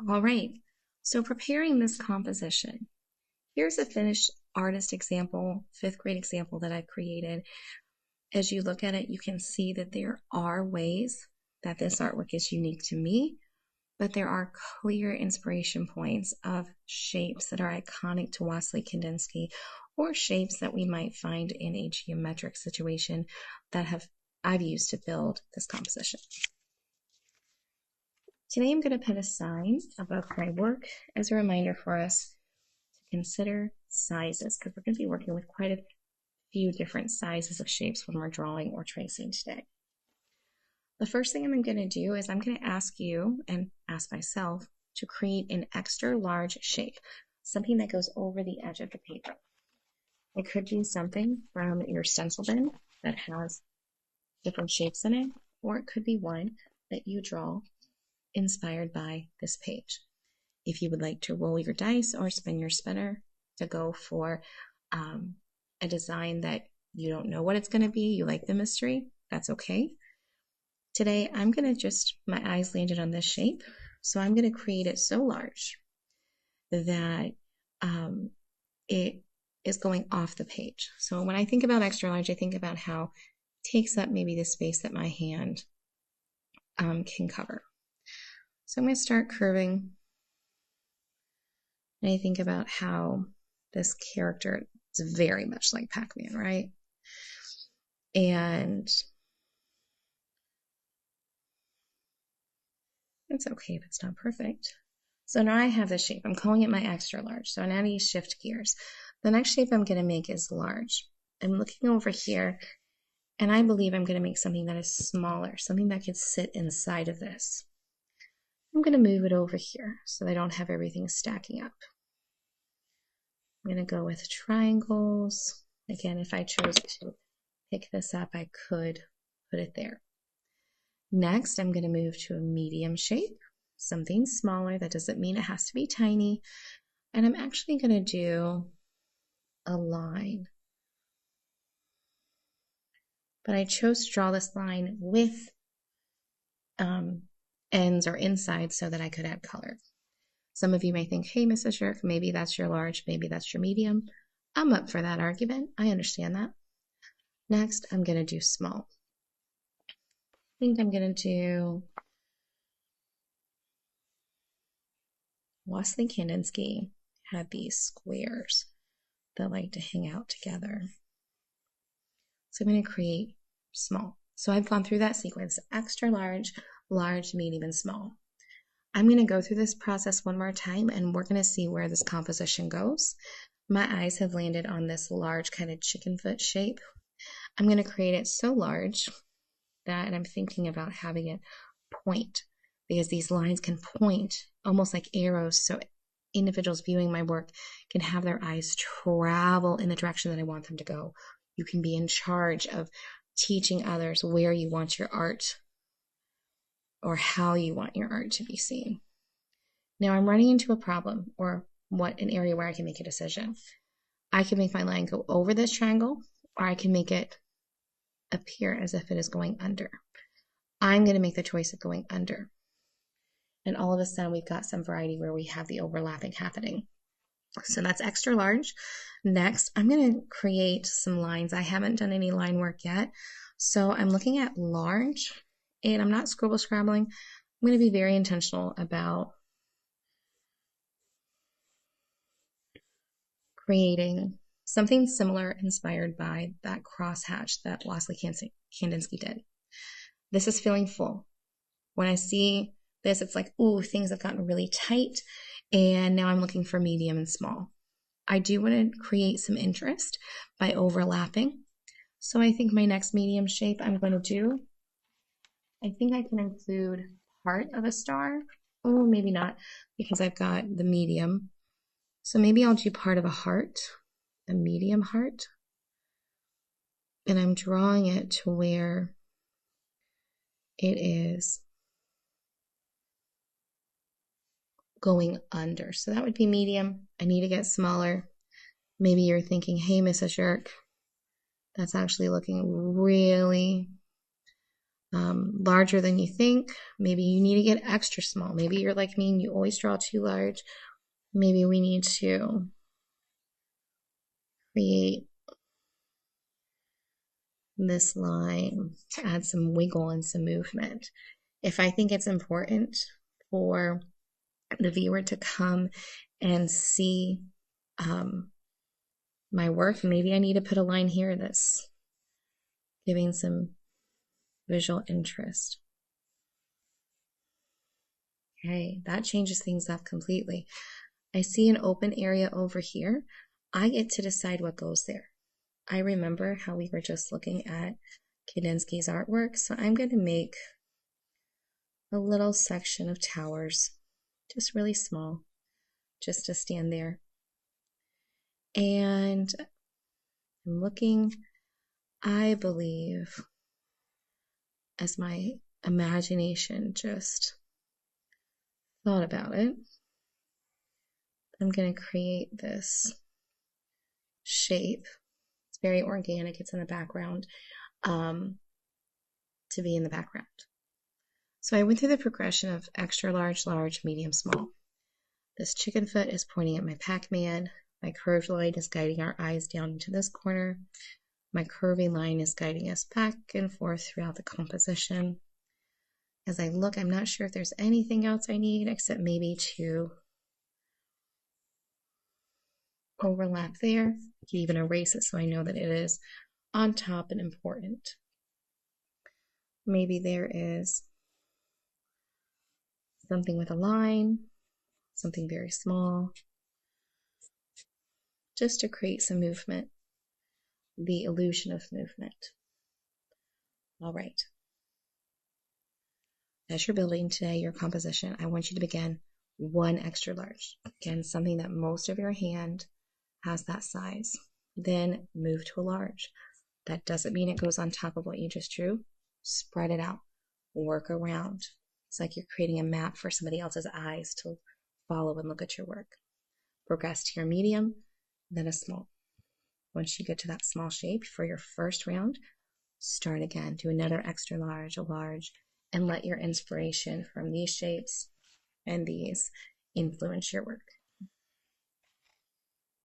All right, so preparing this composition, here's a finished artist example, 5th grade example that I created. As you look at it, you can see that there are ways that this artwork is unique to me, but there are clear inspiration points of shapes that are iconic to Wassily Kandinsky, or shapes that we might find in a geometric situation that I've used to build this composition. Today I'm going to put a sign above my work as a reminder for us to consider sizes, because we're going to be working with quite a few different sizes of shapes when we're drawing or tracing today. The first thing I'm going to do is I'm going to ask you and ask myself to create an extra large shape, something that goes over the edge of the paper. It could be something from your stencil bin that has different shapes in it, or it could be one that you draw inspired by this page. If you would like to roll your dice or spin your spinner to go for a design that you don't know what it's going to be, you like the mystery, that's okay. Today, I'm going to my eyes landed on this shape, so I'm going to create it so large that it is going off the page. So when I think about extra large, I think about how it takes up maybe the space that my hand can cover. So I'm going to start curving, and I think about how this character is very much like Pac-Man, right? And it's okay if it's not perfect. So now I have this shape. I'm calling it my extra large. So now I need to shift gears. The next shape I'm going to make is large. I'm looking over here, and I believe I'm going to make something that is smaller, something that could sit inside of this. I'm going to move it over here so I don't have everything stacking up. I'm going to go with triangles. Again, if I chose to pick this up, I could put it there. Next, I'm going to move to a medium shape, something smaller. That doesn't mean it has to be tiny. And I'm actually going to do a line. But I chose to draw this line with ends or insides so that I could add color. Some of you may think, hey, Mrs. Shirk, maybe that's your large, maybe that's your medium. I'm up for that argument. I understand that. Next, I'm going to do small. I think I'm going to do Wassily Kandinsky had these squares that like to hang out together. So I'm going to create small. So I've gone through that sequence, extra large, large, medium, and small. I'm going to go through this process one more time, and we're going to see where this composition goes. My eyes have landed on this large kind of chicken foot shape. I'm going to create it so large that I'm thinking about having it point, because these lines can point almost like arrows, so individuals viewing my work can have their eyes travel in the direction that I want them to go. You can be in charge of teaching others where you want your art or how you want your art to be seen. Now I'm running into a problem, or an area where I can make a decision. I can make my line go over this triangle, or I can make it appear as if it is going under. I'm going to make the choice of going under. And all of a sudden we've got some variety where we have the overlapping happening. So that's extra large. Next, I'm going to create some lines. I haven't done any line work yet, so I'm looking at large, and I'm not scrabbling. I'm going to be very intentional about creating something similar inspired by that crosshatch that Wassily Kandinsky did. This is feeling full. When I see this, it's like, ooh, things have gotten really tight, and now I'm looking for medium and small. I do want to create some interest by overlapping. So I think my next medium shape I'm going to do, I think I can include part of a star. Oh, maybe not, because I've got the medium. So maybe I'll do part of a heart, a medium heart. And I'm drawing it to where it is going under. So that would be medium. I need to get smaller. Maybe you're thinking, hey, Mrs. Shirk, that's actually looking really larger than you think. Maybe you need to get extra small. Maybe you're like me and you always draw too large. Maybe we need to create this line to add some wiggle and some movement. If I think it's important for the viewer to come and see my work, maybe I need to put a line here that's giving some visual interest. Okay, that changes things up completely. I see an open area over here. I get to decide what goes there. I remember how we were just looking at Kandinsky's artwork, so I'm going to make a little section of towers, just really small, just to stand there. And I'm looking, I believe, as my imagination just thought about it, I'm going to create this shape. It's very organic. It's in the background, to be in the background. So I went through the progression of extra large, large, medium, small. This chicken foot is pointing at my Pac-Man. My curved line is guiding our eyes down into this corner. My curving line is guiding us back and forth throughout the composition. As I look, I'm not sure if there's anything else I need except maybe to overlap there. I can even erase it so I know that it is on top and important. Maybe there is something with a line, something very small, just to create some movement, the illusion of movement. All right. As you're building today your composition, I want you to begin one extra large. Again, something that most of your hand has that size. Then move to a large. That doesn't mean it goes on top of what you just drew. Spread it out. Work around. It's like you're creating a map for somebody else's eyes to follow and look at your work. Progress to your medium, then a small. Once you get to that small shape for your first round, start again. Do another extra large, a large, and let your inspiration from these shapes and these influence your work.